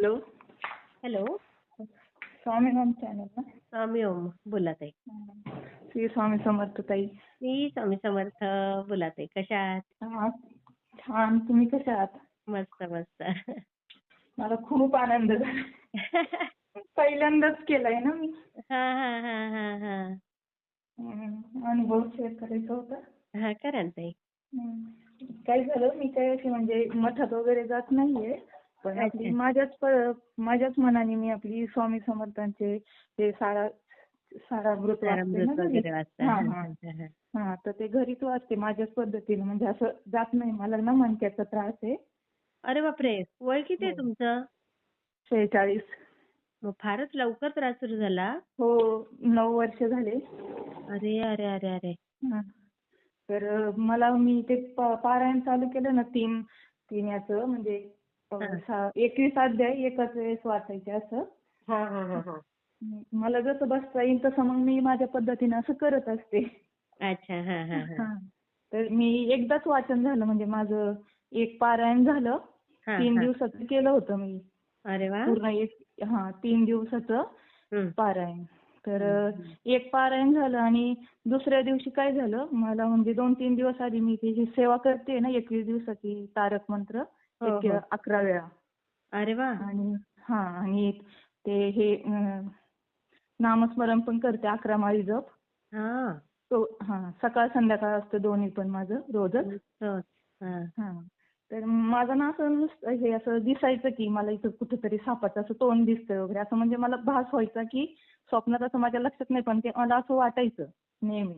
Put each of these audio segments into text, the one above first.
Hello. Hello. स्वामी ओम channel ना. स्वामी ओम. बोला ताई. श्री स्वामी समर्थ ताई. मी स्वामी समर्थ. बोला ताई. कशा आहात? हा, छान. तुम्ही कशा आहात? मस्त मस्त. मला खूप आनंद झाला. पहिल्यांदाच केलाय ना मी. हा हा हा हा हा. अनुभव शेअर करायचा होता. हा करा ना ताई. काय झालं, मी काय अशी म्हणजे मठात वगैरे जात नाहीये, पण आपली अच्छा. माझ्याच मनाने मी आपली स्वामी समर्थांचे ते सारामृत वाचते ना सारामृत घरी. वगैरे वाचता. हा हा हा हा हा. हा. तर ते घरीच वाचते माझ्याच पद्धतीने, म्हणजे असं जात नाही. मला ना मणक्याचा त्रास आहे. अरे बापरे, वय किती आहे हो. तुमचं? 46. मग फारच लवकर त्रास सुरू झाला. हो, 9 वर्ष झाले. अरे अरे अरे अरे. हा. तर मी ते पारायण चालू केलं ना, तीन याचं म्हणजे हा 21 अध्याय एकाच वेळेस वाचायचे असं. हा हा हा हा. मला जसं बसता येईल तसं मग मी माझ्या पद्धतीने असं करत असते. अच्छा. हा हा हा. हा. तर मी एकदाच वाचन झालं, म्हणजे माझं एक पारायण झालं. हा 3 हा. दिवसाचं केलं होतं मी. अरे वा. पूर्ण 3 दिवसाचं हम्म. पारायण. तर हम्म. एक पारायण झालं आणि दुसऱ्या दिवशी काय झालं, मला म्हणजे 2-3 दिवस आधी मी त्याची सेवा करते ना, 21 दिवसाची तारक मंत्र हो हो. 11 वेळा. अरे वा. आणि ते हे नामस्मरण पण करते, 11 माळी जप. हा. सकाळ संध्याकाळ असतं दोन्ही पण माझं रोजच. मस्त. हा. हा. तर माझं ना असं नुसतं हे असं दिसायचं की मला इथं कुठेतरी सापाचं असं तोंड दिसतंय वगैरे, असं म्हणजे मला भास व्हायचा की स्वप्नात, असं माझ्या लक्षात नाही, पण ते मला असं वाटायचं नेहमी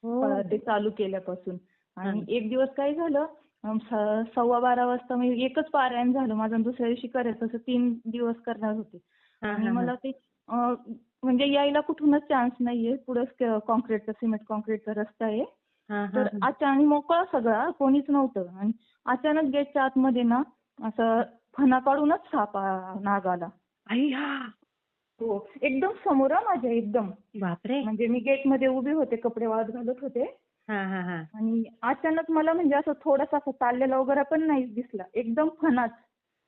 हो. ते चालू केल्यापासून. हा आणि एक दिवस काय झालं, 12:15 वाजता मी एकच पारायण झालं माझं, आणि दुसऱ्या दिवशी करायचं, असं 3 दिवस करणार होते. हा आणि हा हा. मला ते म्हणजे यायला कुठूनच चान्स नाहीये, पुढंच सिमेंट कॉन्क्रीटचा रस्ता आहे. हा हा तर हा. अचानक मोकळा सगळा, कोणीच नव्हतं, आणि अचानक गेटच्या आतमध्ये ना असं फणा काढूनच साप नाग आला. अय्या. हो, एकदम समोर माझ्या, एकदम. बापरे. म्हणजे मी गेटमध्ये उभे होते, कपडे वाळत घालत होते, हा हा हा. आणि अचानक मला म्हणजे असं थोडासा असं चाललेला वगैरे पण नाही दिसला, एकदम फणाच.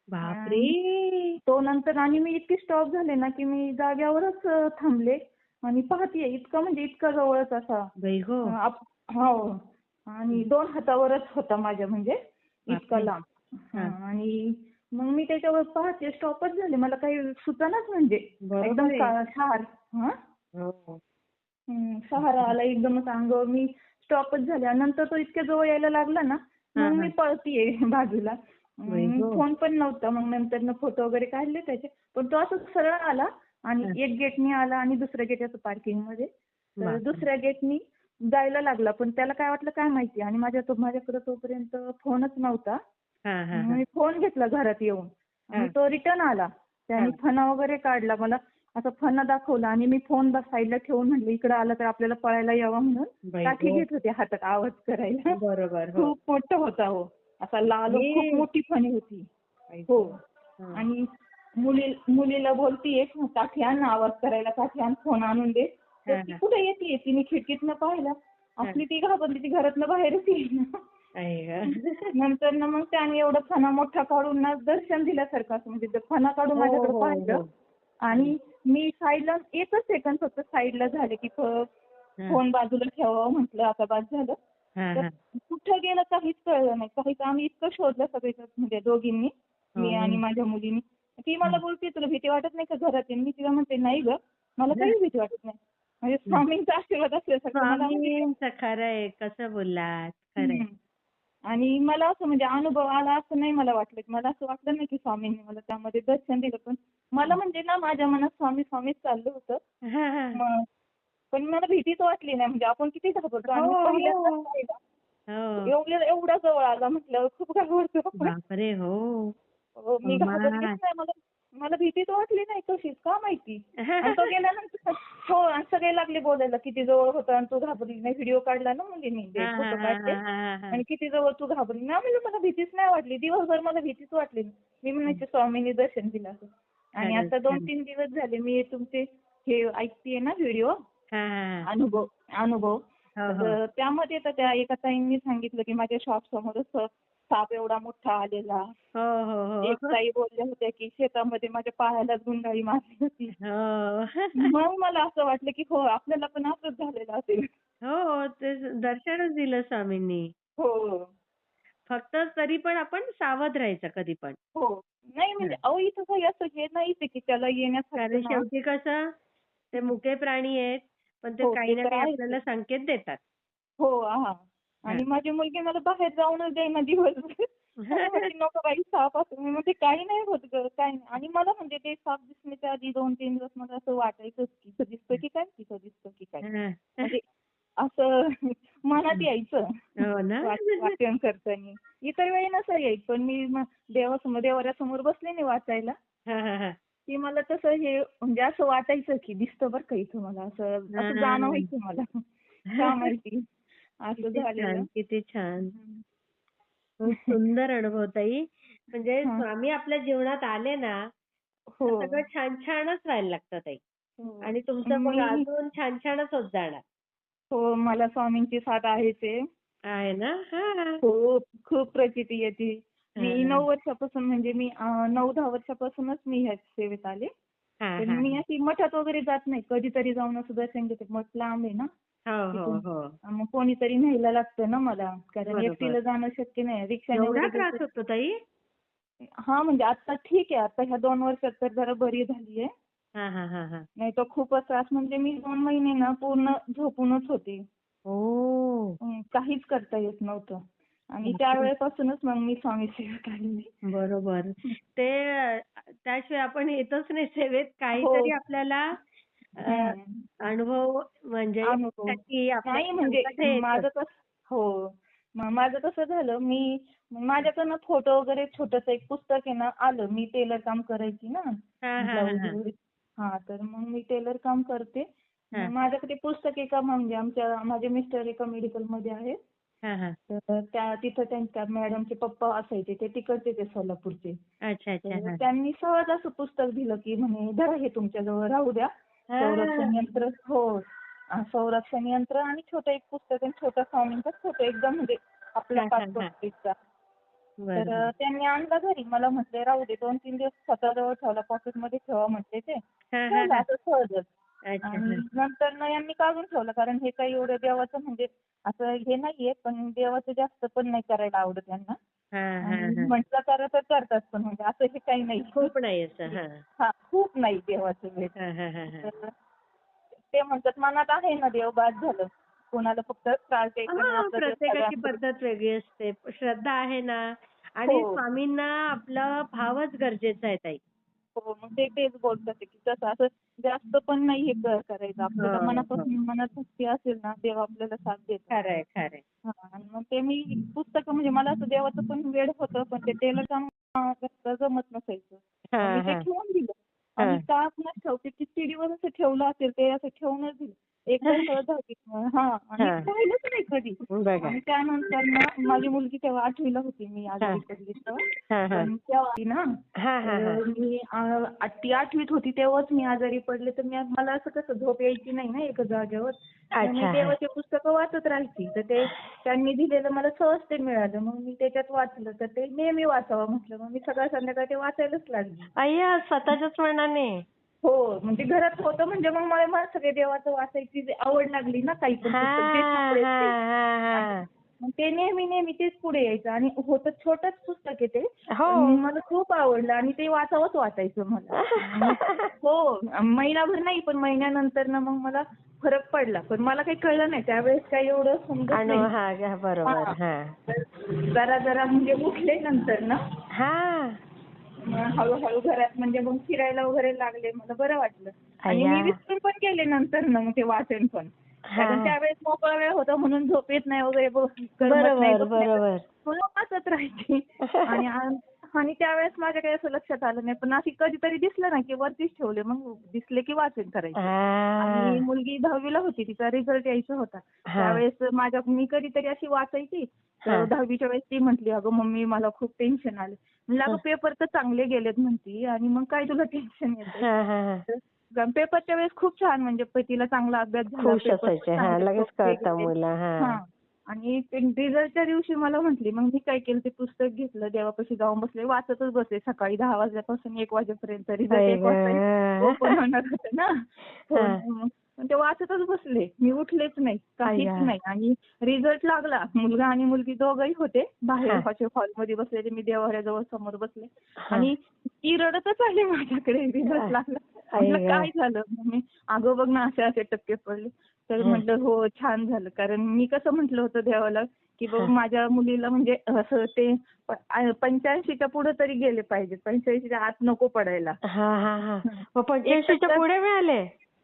बापरे. आणि तो नंतर, आणि मी इतकी स्टॉप झाले ना की मी जाग्यावरच थांबले आणि पाहतीये, इतका म्हणजे इतका जवळच असा. बाई गो. हो. आणि 2 हातावरच होता माझ्या, म्हणजे इतका बापरे. लांब. हा. आणि मग मी त्याच्यावर पाहते, स्टॉपच झाले, मला काही सुचनाच, म्हणजे एकदम बरोबर आहे. हो. सहारा आला एकदमच अंगावर, मी स्टॉपच झाले. आणि नंतर तो इतक्या जवळ यायला लागला ना, हा मग हा. मी पळतीये बाजूला. बाई गो. फोन पण नव्हता, मग नंतर फोटो वगैरे काढले त्याचे. पण तो असं सरळ आला, आणि हा. एक गेटनी आला आणि दुसऱ्या गेट असं पार्किंग मध्ये. तर बापरे. दुसऱ्या गेटनी जायला लागला, पण त्याला काय वाटलं काय माहिती, आणि माझ्याकडे तोपर्यंत फोनच नव्हता. हा हा हा. मी फोन घेतला घरात येऊन, हा आणि तो रिटर्न आला. हा. त्याने फणा वगैरे काढला, मला असं फणा दाखवला, आणि मी फोन साईडला ठेवून म्हटलं इकडे आला तर आपल्याला पळायला यावं म्हणून बाई काठी गो. घेत होते हातात आवाज करायला. बरोबर. हो. खूप मोठा होता हो, असा लाल, खूप हे. मोठी फणी होती. बाई हो. गो. हा. आणि मुलीला बोलतीये काठी आण, आवाज करायला काठी आण, फोन आणून दे. तर हा ती हा कुठे येते, तिने खिडकीतनं पाहिलं, हा. असली ती घाबरली, ती घरातनं बाहेरच येईना. आहे का. नंतर ना मग त्याने एवढा फणा मोठा काढून ना दर्शन दिल्यासारखं, असं म्हणजे ते फणा काढून हो माझ्याकडे हो पाहिलं. हो. आणि मी साईडला, एकच सेकंद फक्त साईडला झाले की हा फोन बाजूला ठेवावं म्हटलं, आता बाद झालं. हा तर हा. कुठं गेलं काहीच कळलं नाही. आम्ही इतकं शोधलं सगळे, म्हणजे दोघींनी, मी आणि हो. माझ्या मुलीनी. ती मला बोलते तुला भीती वाटत नाही का घरात येऊन? मी तिला म्हणते नाही ग, मला काही भीती वाटत नाही. म्हणजे स्वामींचा आशीर्वाद असल्यासारखं मला, म्हणजे स्वामींचं खरंय. कसं बोललात. खरंय. आणि मला असं म्हणजे अनुभव आला असं नाही मला वाटलं, की मला असं वाटलं नाही की स्वामींनी मला त्यामध्ये दर्शन दिलं. पण मला म्हणजे ना माझ्या मनात स्वामी स्वामीच चाललं होतं. हा हा. पण मला भीतीच वाटली नाही, म्हणजे आपण किती घाबरतो, हो आणि पहिल्यांदाच हो हो. पाहिला एवढा जवळ आला म्हटलं, खूप घाबरतो आपण. बापरे. हो. मी घाबरलीच कमाल. नाही, मला भीतीच वाटली नाही कशीच, का माहिती. आणि तो गेल्यानंतर आणि सगळे लागले बोलायला, किती जवळ होता आणि तू घाबरली नाही. व्हिडिओ काढला ना मुलींनी, हा हा फोटो हा काढले, हा हा हा. आणि किती जवळ तू घाबरली ना. म्हणजे मला भीतीच नाही वाटली, दिवसभर मला भीतीच वाटली. मी म्हणायचे स्वामींनी दर्शन दिलं असं. आणि खरंच आता खरंच. 2-3 दिवस झाले मी तुमचे हे ऐकतेय ना व्हिडिओ, हा हा. अनुभव. हो हो. तर त्यामध्ये तर त्या एका ताईंनी सांगितलं की माझ्या शॉप समोरच साप एवढा मोठा आलेला. हो, हो, हो. एक ताई बोलल्या होत्या की शेतामध्ये माझ्या पायालाच गुंडाळी मारली होती. हो. मग मला असं वाटलं की हो आपल्याला पण असंच झालेलं असेल. हो, ते दर्शनच दिलं स्वामींनी. हो. फक्त तरी पण आपण सावध राहायचं कधी पण. हो. नाही हं. म्हणजे अहो इथं काही असं हे नाहीच आहे की त्याला कारण येण्यासारखं ना. शेवटी कसं ते मुके प्राणी आहेत, पण ते हो काही ते ना तर काही आहेच आहे. आपल्याला संकेत देतात. हो, हां. आणि हां. माझी मुलगी मला बाहेर जाऊनच देईना दिवसभर. मला म्हणते, "नको बाई साप असं." मी म्हणते, "काही नाही होत गं, काही नाही." आणि मला म्हणजे ते साप दिसण्याच्या आधी 2-3 दिवस मला असं वाटायचंच की इथं दिसतं की काय? तिथं दिसतं की काय? हां. म्हणजे असं मनात यायचं हो ना? वाचन करताना. इतर वेळी नसं यायचं. पण मी देवाऱ्यासमोर बसले नाही वाचायला, हां, हां, हां. की मला तसं हे म्हणजे असं वाटायचं की दिसतं बरं का इथं मला असं असं हां. जाणवायचं मला. का माहिती असं किती झालेलं. छान, किती छान. हं. खूप सुंदर अनुभव ताई. म्हणजे हां. स्वामी आपल्या जीवनात आले ना, हो. तर सगळं छान-छानच व्हायला लागतं ताई. हो. आणि तुमचं मग मी अजून छान-छानच होत जाणार. हो, मला स्वामींची साथ आहेच आहे. आहे ना? हां. खूप, खूप प्रचिती येते. मी हां. 9 वर्षापासून म्हणजे मी 9-10 वर्षापासूनच मी ह्या सेवेत आले. हां, पण हां, मी हां. अशी मठात वगैरे जात नाही. कधीतरी जाऊन असं दर्शन घेते. मठ लांब आहे ना हो, हो, तिथून. हो. मग कोणीतरी न्यायला लागतं ना मला. कारण बरोबर. एकटीला जाणं शक्य नाही. रिक्षाने एवढा वगैरे गेलं त्रास तर होतो ताई? हां, म्हणजे आता ठीक आहे. आता ह्या 2 वर्षात तर जरा बरी झाली आहे. हां, हां, हां, हां. नाही तर खूपच त्रास म्हणजे मी 2 महिने ना पूर्ण झोपूनच होते. ओह! काहीच करता येत नव्हतं. आणि बापरे! त्यावेळेपासूनच मग मी स्वामी सेवेत आलेली. बरोबर. ते त्याशिवाय आपण येतच नाही सेवेत. हो. काहीतरी आपल्याला अ, हं. अनुभव म्हणजे अनुभव. येण्यासाठी नाही आपल्याला म्हणजे संकट हे येतच. माझं कसं हो. माझं कसं झालं माझ्याकडनं फोटो वगैरे छोटंसं एक पुस्तक आहे ना आलं. मी टेलर काम करायची ना. हां, हां, हां, ब्लाऊज हां. वगैरे तर मग मी टेलर काम करते. मग हां. माझ्याकडे पुस्तक एका म्हणजे माझे मिस्टर एका मेडिकलमध्ये आहेत. हां, हां. तर तिथं त्यांच्या मॅडमचे पप्पा असायचे. ते तिकडचे ते सोलापूरचे. अच्छा, अच्छा. तर हां. त्यांनी सहज असं पुस्तक दिलं, की म्हणे धरा हे तुमच्याजवळ राहू द्या. संरक्षण हां. यंत्र हो. संरक्षण यंत्र आणि छोटं एक पुस्तक आणि छोटा स्वामींचा फोटो एकदम म्हणजे आपला हां, हां, पासपोर्ट हां. साईजचा. तर बरोबर. त्यांनी आणला घरी. मला म्हटले राहू दे 2-3 दिवस स्वतःजवळ ठेवला पॉकेटमध्ये ठेवा म्हटले ते. हां, हां, ठेवला हां. असं सहजच. अच्छा. आणि हां. नंतर ना यांनी काढून ठेवलं कारण हे काही एवढं देवाचं म्हणजे असं हे नाहीये पण देवाचं जास्त पण नाही करायला आवडत यांना. हां, हां, आणि हां. म्हटलं करा तर करतात पण म्हणजे असं हे काही नाही. खूप नाही असं. हां. हां, खूप नाही देवाचं वेळ. हां, हां, हां, हां. तर ते म्हणतात मनात आहे ना देव बास झालं. कोणाला फक्त त्रास द्यायचा नाही हां, आपला देव प्रत्येकाची सगळ्यांकडे. पद्धत वेगळी असते. श्रद्धा आहे ना हो. आणि स्वामींना आपला भावच गरजेचा आहे ताई. हो, मग तेच बोलतात आहे, की कसं असं जास्त पण नाही हे करायचं. आपल्याला हो, हो. मनापासून मनात भक्ती असेल ना, देव आपल्याला साथ देतो. खरंय, खरंय. हां, आणि मग ते मी पुस्तकं म्हणजे मला असं देवाचं पण वेड होतं, पण ते टेलर काम जास्त जमत नसायचं. मग मी हां, ते हां. ठेवून दिलं आणि हां. का कुणास ठाऊक ते किती दिवस असं ठेवलं असेल, ते असं ठेवूनच दिलं. एकदम सहज झाली हां आणि हां. पाहिलंच नाही कधी. बघा. आणि त्यानंतर ना माझी मुलगी तेव्हा 8वीला होती मी हां. आजारी पडली तेव्हा. हां, हां. पण तेव्हा ती ना हां, हां, हां. मी ती 8वीत होती तेव्हाच मी आजारी पडले, तर मला असं कसं झोप यायची नाही ना एका जागेवर. मग मी अच्छा. हां. देवाची पुस्तकं वाचत राहायची. तर ते त्यांनी दिलेलं मला सहज ते मिळालं. मग मी त्याच्यात वाचलं, तर ते नेहमी वाचावं म्हटलं. मग मी सकाळ संध्याकाळ ते वाचायलाच लागली. अय्या! स्वतःच्याच मनाने. हो, म्हणजे घरात होतं म्हणजे मग मला सगळे देवाचं वाचायची जी आवड लागली ना, काही पण पुस्तक जे हां, सापडेल ते. हां, हां, आणि हां. मग ते नेहमी तेच पुढे यायचं आणि होतं छोटंच पुस्तक आहे ते. हो. पण मला खूप आवडलं आणि ते वाचावंच वाटायचं मला. मग हो, महिनाभर नाही पण महिन्यानंतर ना मग मला फरक पडला. पण मला काही कळलं नाही त्यावेळेस काही एवढं समजत नाही. हां, बरोबर. हां, हां. तर जरा म्हणजे उठले नंतर ना हां. मग हळू घरात म्हणजे मग फिरायला वगैरे लागले. मला बरं वाटलं. आणि अय्या! मी विसरून पण गेले नंतर ना मग ते वाचन पण. कारण हां. त्यावेळेस मोकळा वेळ होता म्हणून झोप येत नाही वगैरे करमत नाही बरोबर, बसण्याचं. बरोबर. म्हणून वाचत राहायची. आणि आणि त्यावेळेस माझ्या काही असं लक्षात आलं नाही. पण अशी कधीतरी दिसलं ना की वरतीच ठेवले. मग दिसले की वाचन करायचे. आणि हां. मुलगी 10वीला होती. तिचा रिझल्ट यायचा होता. हां. त्यावेळेस मी कधीतरी अशी वाचायची. तर हां. 10वीच्या वेळेस ती म्हटली, "अगं मम्मी मला खूप टेन्शन आलं." म्हणलं, "अगं हं. पेपर तर चांगले गेलेत" म्हणती आणि मग काय तुला टेन्शन येतंय? हां, हां, हां. पेपरच्या वेळेस खूप छान म्हणजे तिला चांगला अभ्यास झाला. खुश पेपर पण असायचे. हां, चांगले लगेच सोपे कळतं गेले. मुलं. हां. हां. आणि ते रिझल्टच्या दिवशी मला म्हटली, मग मी काय केलं ते पुस्तक घेतलं, देवापाशी जाऊन बसले, वाचतच बसले सकाळी 10 वाजल्यापासून 1 वाजेपर्यंत. रिझल्ट आई 1 वाजता गं. ओपन होणार होतं ना. हो, हां. मग ते वाचतच बसले. मी उठलेच नाही, काहीच अय्या. नाही. आणि रिझल्ट लागला. मुलगा आणि मुलगी दोघंही होते बाहेर हां. हॉलमध्ये बसलेले. मी देवाऱ्याजवळ समोर बसले हां. आणि ती रडतच आली माझ्याकडे. रिझल्ट लागला. आई म्हटलं गं. काय झालं? मग मी अगं बघ ना असे असे टक्के पडले. तर हां. म्हटलं हो छान झालं. कारण मी कसं म्हटलं होतं देवाला की बाबा हां. माझ्या मुलीला म्हणजे असं ते 85च्या पुढे तरी गेले पाहिजे. 85च्या आत नको पडायला. हां, हां, हां. हं. मग 85च्या 1% पुढे मिळाले?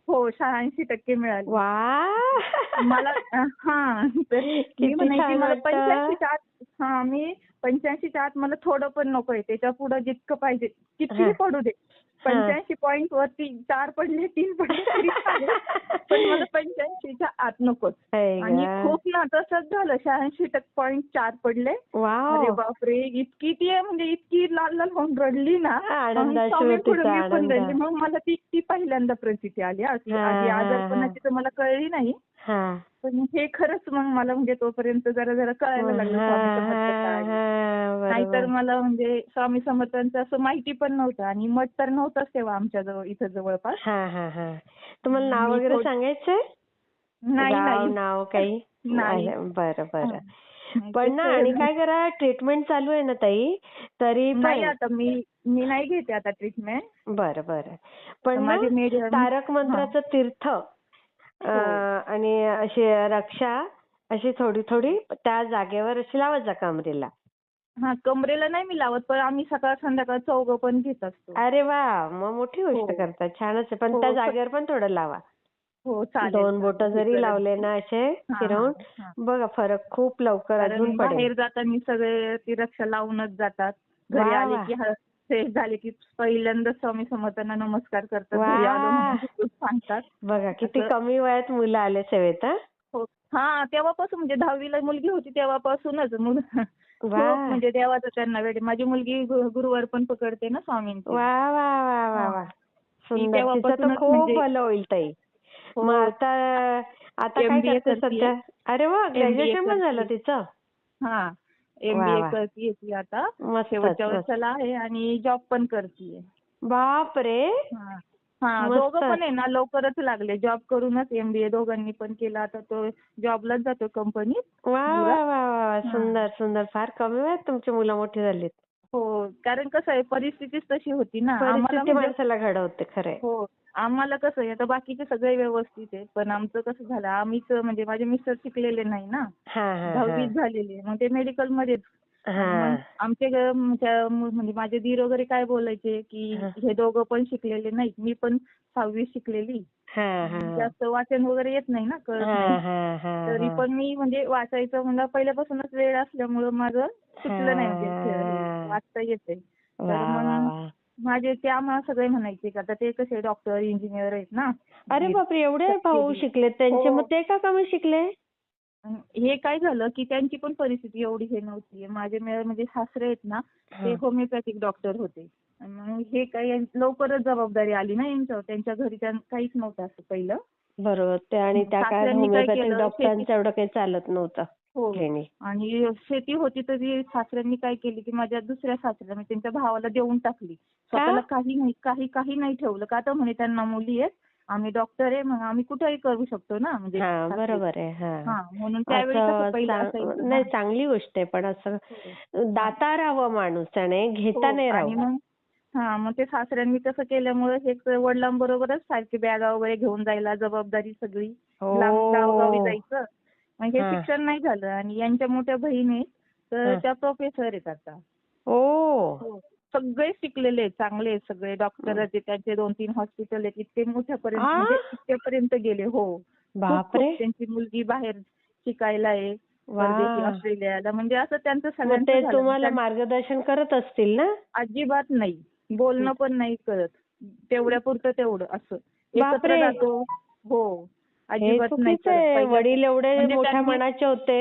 हो 86% मिळाले. वाह! मला हां. तर मी किती म्हणायची छान मला वाटतं. 85च्या आत मी 85च्या आत मला थोडं पण नकोय. त्याच्या पुढे जितकं पाहिजे कितीही हां. पडू दे. हां. 85 पॉइंट वरती 4 पडले, 3 पडले तरी चालेल. पण मला 85च्या आत नकोच. आई आणि गं. खूप ना तसंच झालं. 86.4 पडले. अरे वॉव! बापरे! इतकी ती म्हणजे इतकी लाल-लाल होऊन रडली ना. मग स्वामींपुढे अश्रुतीचा मी पण आनंद. रडली. मग मला ती ती पहिल्यांदा प्रचिती आली. आधी हां, हां, हां. आजारपणाची तर मला कळली नाही. हां. पण हे खरंच मग मला म्हणजे तोपर्यंत जरा कळायला हां, लागलं स्वामी समर्थ हां, काय. हां. नाहीतर बरोबर. मला म्हणजे स्वामी समर्थांचं असं माहिती पण नव्हतं आणि मठ तर नव्हतंच तेव्हा आमच्या जवळ इथं जवळपास. हां, हां, हां. तुम्हाला नाव मी वगैरे सांगायचंय? नाही, गाव, नाही. नाव काही? नाही. बरं, हां. बरं. नाही पण ना आणि तेच काय करा ट्रीटमेंट चालू आहे ना ताई, तरी नाही पण आता मी नाही घेते आता ट्रीटमेंट. बरं, बरं. पण ना माझे तारक हां. मंत्राचं तीर्थ हो. आणि अशी रक्षा अशी थोडी-थोडी त्या जागेवर अशी लावत जा कमरेला. हां, कमरेला नाही मी लावत, पण आम्ही सकाळ संध्याकाळ चौघं पण घेत असतो. अरे वाह! मग मोठी हो. गोष्ट करता. छानच आहे. पण हो. त्या जागेवर पण थोडं लावा. हो, चालेल, 2 बोटं चालेल. हे जरी करत लावले ना असे हां, फिरवून, हां, हां. बघा फरक खूप लवकर अजून कारण पडेल. बाहेर जाताना सगळे ती रक्षा लावूनच जातात. घरी वाह! आले वाह! की फ्रेश झाले की पहिल्यांदा स्वामी समर्थांना नमस्कार करतात. घरी आलो वाह! म्हणून सांगतात. बघा किती असं कमी वयात मुलं आले सेवेत हां. हो. हां, तेव्हापासून म्हणजे 10वीला मुलगी होती तेव्हापासूनच खूप वाह! म्हणजे देवाचं त्यांना वेड. माझी मुलगी गुरुवार पण पकडते ना स्वामींचे. वाह! वाह! वाह! वाह! हां. वाह! ती सुंदर. तिचं तर तेव्हापासूनच खूप म्हणजे भलं होईल ताई. मग हो. आता आता काय एम-बी-ए करते करतीये. सध्या? अरे वाह! एम-बी-ए ग्रॅज्युएशन पण झालं करतीये. तिचं? हां. वाह! एम-बी-ए वाह! करतीये ती आता. मस्तच, शेवटच्या मस्त. वर्षाला आहे आणि जॉब पण करतीये. बापरे! हां. हां. दोघं पण मस्तच. आहे ना लवकरच लागले. जॉब करूनच एम-बी-ए दोघांनी पण केला. आता तो जॉबलाच जातो कंपनीत वाह! मुलगा. वाह! वाह! वाह! हां. सुंदर, सुंदर. फार कमी वयात तुमची मुलं मोठी झालीत. हो. कारण कसं आहे परिस्थितीच तशी होती ना. आम्हाला परिस्थिती म्हणजे माणसाला घडवते खरंय. हो. आम्हाला कसं आहे आता बाकीचे सगळे व्यवस्थित आहे. पण आमचं कसं झालं आम्हीच म्हणजे माझे मिस्टर शिकलेले नाही ना. हां, हां, 10वीच हां. झालेली. मग ते मेडिकलमध्येच. आणि मग हां. आमचे म्हणजे माझे दीर वगैरे काय बोलायचे, की हां. हे दोघं पण शिकलेले नाहीत. मी पण 6वी शिकलेली. हां, हां. जास्त वाचन वगैरे येत नाही ना, कळत नाही. हां, हां, हां, तरी हां. पण मी म्हणजे वाचायचं मला पहिल्यापासूनच वेळ असल्यामुळं माझं सुटलं नाही म्हणजे हे हां. वाचता येतंय. तर वाह! वाह! मग वाह! माझे ते आम्हाला सगळे म्हणायचे की आता ते कसे डॉक्टर, इंजिनियर आहेत ना अरे दीर. बापरे! एवढे सख्खे भाऊ दीर. शिकलेत त्यांचे, मग हो. ते का कमी शिकले? हे काय झालं की त्यांची पण परिस्थिती एवढी हे नव्हती. माझे म्हणजे सासरे आहेत ना, ते हां. होमिओपॅथिक डॉक्टर होते. आणि मग हे काही लवकरच जबाबदारी आली ना यांच्यावर. त्यांच्या घरी काहीच नव्हतं असं पहिलं. बरोबर. ते आणि त्या काळात सासऱ्यांनी काय होमिओपॅथिक केलं शेती डॉक्टरांचं एवढं काही चालत नव्हतं हो. क्लिनिक. आणि शेती होती तरी सासऱ्यांनी काय केली की माझ्या दुसऱ्या सासऱ्याला म्हणजे त्यांच्या भावाला देऊन टाकली. का? स्वतःला काही नाही ठेवलं. का तर म्हणे त्यांना मुली आहेत. आम्ही डॉक्टर आहे मग आम्ही कुठेही करू शकतो ना म्हणजे हां, सासरे. बरोबर आहे. हां. हां, म्हणून त्यावेळी कसं पहिलं असायचं ना. नाही चांगली गोष्ट आहे, पण असं हो. हां. दाता राहावं माणूस त्याने, घेता हो नाही आणि राहावं. मग हां, मग ते सासऱ्यांनी तसं केल्यामुळे हे वडिलांबरोबरच सारखी बॅगा वगैरे घेऊन जायला जबाबदारी सगळी. लांब गावोगावी ओह! जायचं. मग हे हां, शिक्षण नाही झालं आणि यांच्या मोठ्या बहिणी तर हां. त्या प्रोफेसर आहेत आता. ओह! हो. सगळे शिकलेले आहेत, चांगले आहेत सगळे डॉक्टर हं. आहेत. त्यांचे 2-3 हॉस्पिटल आहेत. इतके मोठ्यापर्यंत म्हणजे आ? इतक्यापर्यंत गेले. हो. खूप बापरे! त्यांची मुलगी बाहेर शिकायला आहे. परदेशी वाह! ऑस्ट्रेलियाला म्हणजे असं त्यांचं मग सगळ्यांचं ते झालं. तुम्हाला मार्गदर्शन करत असतील ना? अजिबात नाही. हं. बोलणं पण नाही करत. तेवढ्यापुरतं तेवढं असं. एकत्र बापरे! जातो. हो. हे अजिबात नाही चुकीचं करत. आहे. पहिल्या वडील एवढे म्हणजे मोठ्या त्यांनी मनाचे होते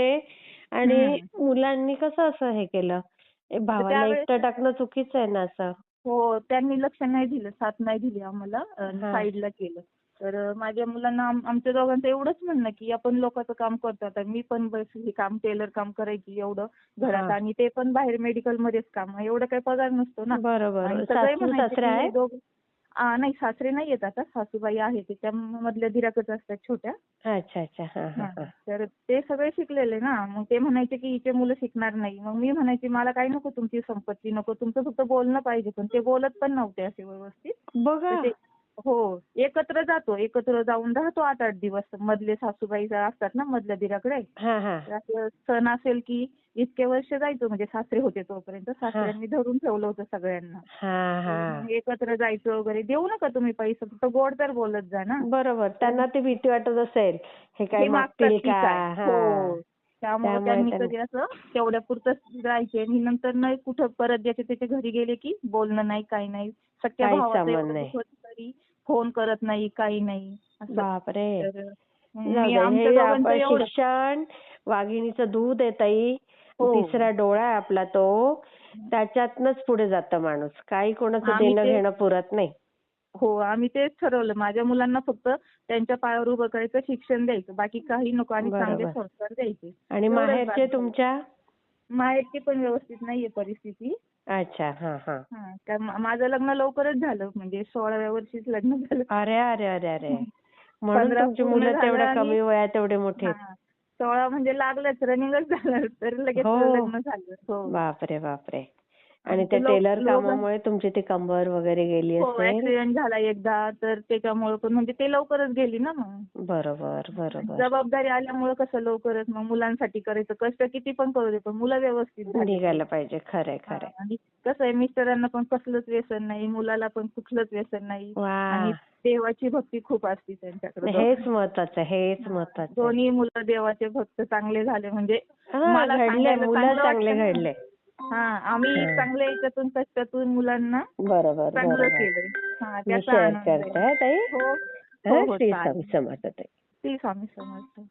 आणि हं. मुलांनी कसं असं हे केलं? तर भावाला एकटं त्यावेळेस टाकणं चुकीचं आहे ना असं. हो. त्यांनी लक्ष नाही दिलं, साथ नाही दिली आम्हाला हां. साईडला केलं. माझ्या मुलांना आमच्या दोघांचं एवढंच म्हणणं की आपण लोकांचं काम करतो. आता मी पण बस हे काम टेलर काम करायची एवढं घरात हा. आणि ते पण बाहेर मेडिकल मध्येच काम. एवढं काही पगार नसतो ना. बरोबर. आणि सगळे सासू म्हणायचे सासरे की हे आहेत? दोघं नाही सासरे नाही येत आता. सासूबाई आहेत त्या मधल्या दिराकच असतात छोट्या. अच्छा अच्छा. हा हा हां. हा. तर ते सगळे शिकलेले ना. मग ते म्हणायचे की हिचे मुलं शिकणार नाही. मग मी म्हणायचे मला काही नको तुमची संपत्ती नको. तुमचं फक्त बोलणं पाहिजे. पण ते बोलत पण नव्हते असे व्यवस्थित. बघा. तर ते हो. एकत्र जातो. एकत्र जाऊन राहतो 8-8 दिवस. मधले सासूबाई असतात ना मधल्या दिराकडे. हा हा. तर असं सण असेल की इतके वर्ष जायचो म्हणजे सासरे होते तोपर्यंत. सासऱ्यांनी धरून ठेवलं होतं सगळ्यांना. हा तर हा. मग एकत्र जायचं वगैरे. देऊ नका तुम्ही पैसे फक्त गोड तर बोलत जा ना. बरोबर. त्यांना ती भीती वाटत असेल. हे काय हे मागतात मागतील की का? काय. हा. हो. त्यामुळे त्यामुळे त्यांनी त्यांना कधी असं तेवढ्यापुरतंच जायचे आणि नंतर नाही कुठं परत ज्याच्या त्याच्या घरी गेले की बोलणं नाही काही नाही. सख्या काहीच भावाचं संबंध एवढं नाही. दुखत तरी फोन करत नाही काही नाही असं. बापरे. तर जाऊ मी दे. आमच्या हे दोघांचं एवढं. शिक्षण, वाघिणीचं दूध आहे ताई. हो. तिसरा डोळा आहे आपला तो. त्याच्यातनच पुढे जातं माणूस. काही कोणाचं आम्ही देणं ते घेणं पुरत नाही. हो आम्ही तेच ठरवलं. माझ्या मुलांना फक्त त्यांच्या पायावर उभं करायचं, शिक्षण द्यायचं. बाकी काही नको आणि चांगले बरोबर. संस्कार द्यायचे. आणि एवढंच बात माहेरचे झालं. तुमच्या? माहेरची पण व्यवस्थित नाहीये परिस्थिती. अच्छा. हा हा. हां. कारण माझं लग्न लवकरच झालं म्हणजे 16व्या वर्षीच लग्न झालं. अरे अरे अरे अरे. म्हणून 15 तुमची पूर्ण मुलं झालं तेवढ्या आणि कमी वयात एवढे मोठे आहेत. हां. 16 म्हणजे लागलंच रनिंगच झालं तर लगेच हो. लग्न झालं. हो. बापरे बापरे. आणि त्या आमचं टेलर लोकं कामामुळे तुमची ती कंबर वगैरे गेली हो असेल. ऍक्सिडेंट झाला एकदा तर त्याच्यामुळे पण म्हणजे ते लवकरच गेली ना मग. बरोबर बरोबर. जबाबदारी आल्यामुळे कसं लवकरच मग मुलांसाठी करायचं. कष्ट किती पण करू दे पण मुलं व्यवस्थित झाली निघायला पाहिजे. पाहिजे. खरंय हां. खरंय. आणि कसं आहे मिस्टरांना पण कसलंच व्यसन नाही, मुलाला पण कुठलंच व्यसन नाही आणि वा. देवाची भक्ती खूप असते त्यांच्याकडे हेच दोघांना. महत्वाचं आहे. हेच हां. महत्वाचं आहे. दोन्ही मुलं देवाचे भक्त चांगले झाले म्हणजे हा मला घडले. सांगायला मुलं चांगलं चांगले वाटतं ना. घडले. हां. आम्ही हा. चांगल्या याच्यातून कष्टातून मुलांना बरोबर चांगलं बरोबर. केलंय. हां. मी त्याचा शेअर आनंद आहे. करते हा ताई. हो. हा हो, हो. श्री स्वामी चालेल. समर्थ ताई. श्री स्वामी समर्थ.